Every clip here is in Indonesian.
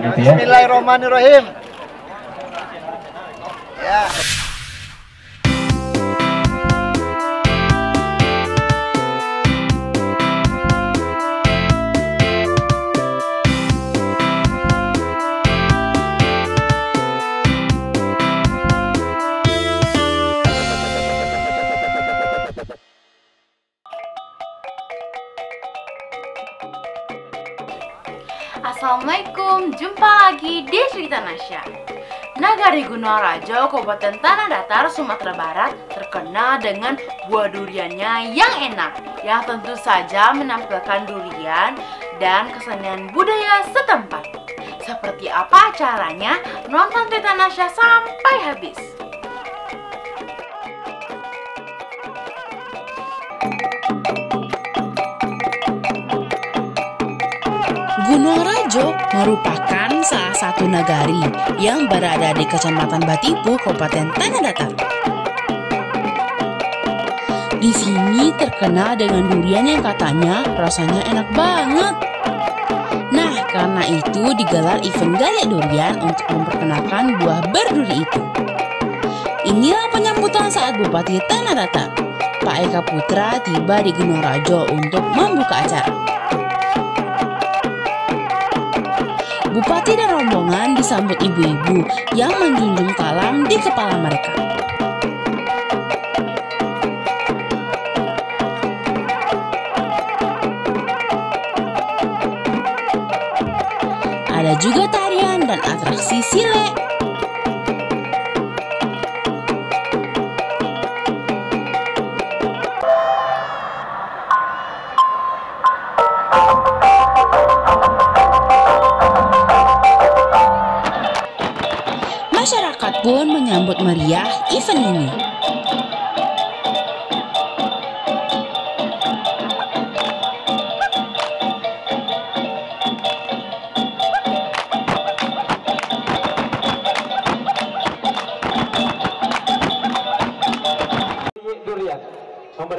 gitu ya. Bismillahirrahmanirrahim. Ya. Assalamualaikum, jumpa lagi di Cerita Nasya. Nagari Gunung Rajo, Kabupaten Tanah Datar, Sumatera Barat terkenal dengan buah duriannya yang enak, yang tentu saja menampilkan durian dan kesenian budaya setempat. Seperti apa caranya? Nonton Cerita Nasya sampai habis. Gunung Rajo merupakan salah satu nagari yang berada di Kecamatan Batipu, Kabupaten Tanah Datar. Di sini terkenal dengan durian yang katanya rasanya enak banget. Nah, karena itu digelar event Galiak Durian untuk memperkenalkan buah berduri itu. Inilah penyambutan saat Bupati Tanah Datar, Pak Eka Putra, tiba di Gunung Rajo untuk membuka acara. Bupati dan rombongan disambut ibu-ibu yang menjunjung talam di kepala mereka. Ada juga tarian dan atraksi silek. Masyarakat pun menyambut meriah event ini.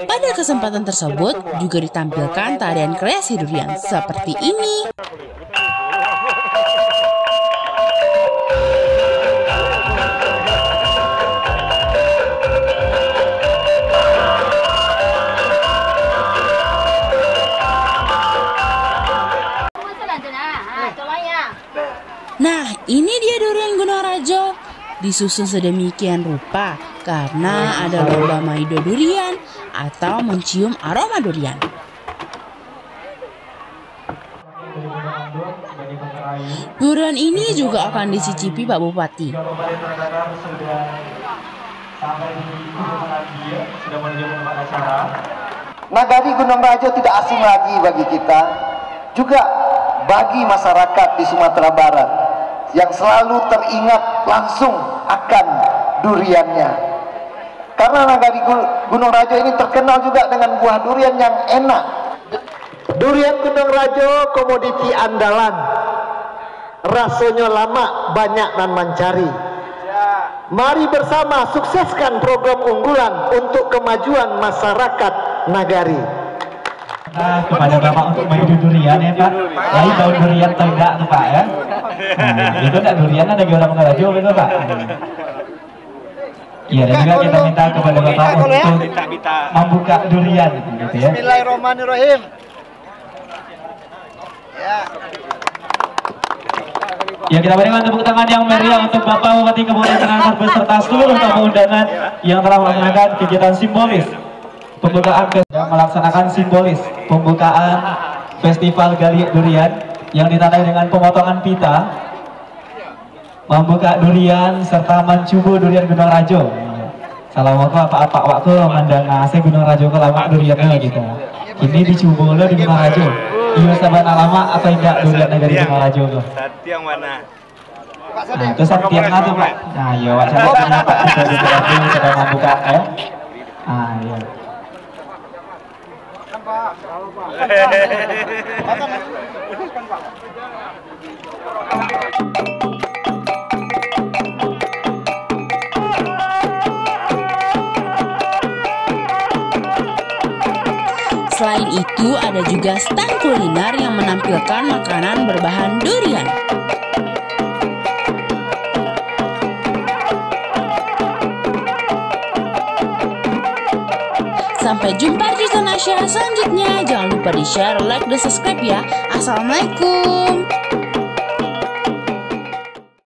Pada kesempatan tersebut juga ditampilkan tarian kreasi durian seperti ini. Nah, ini dia durian Gunung Rajo. Disusun sedemikian rupa karena ada lomba maido durian atau mencium aroma durian. Durian ini juga akan dicicipi Pak Bupati. Nagari Gunung Rajo tidak asing lagi bagi kita, juga bagi masyarakat di Sumatera Barat yang selalu teringat langsung akan duriannya. Karena Nagari Gunung Rajo ini terkenal juga dengan buah durian yang enak. Durian Gunung Rajo komoditi andalan, rasanya lama, banyak dan mencari. Mari bersama sukseskan program unggulan untuk kemajuan masyarakat Nagari. Kepada Bapak untuk maido durian ya Pak. Jadi daun durian tegak tuh Pak ya. Nah, itu enggak durian ada orang Rajo itu Pak. Iya, dan juga kita minta kepada Bapak untuk membuka durian gitu ya. Bismillahirrahmanirrahim. Ya. Ya, kita berikan tepuk tangan yang meriah untuk Bapak Bupati Kabupaten Tanah Datar beserta seluruh tamu undangan yang telah melaksanakan kegiatan simbolis pembukaan Festival Galiak Durian yang ditandai dengan pemotongan pita, membuka durian serta mencoba durian Gunung Rajo. Assalamualaikum apa-apa waktu mandang ngasih Gunung Rajo ke lama duriannya gitu. Ini dicoba lo di Gunung Rajo. Iya sahabat lama apa enggak durian dari Gunung Rajo tuh? Yang mana? Nah, itu Satiang tuh Pak. Nah, iya wacana Pak sudah membuka ya. Ah, iya. Selain itu, ada juga stand kuliner yang menampilkan makanan berbahan durian. Sampai jumpa di cerita Nasya selanjutnya. Jangan lupa di share, like, dan subscribe ya. Assalamualaikum.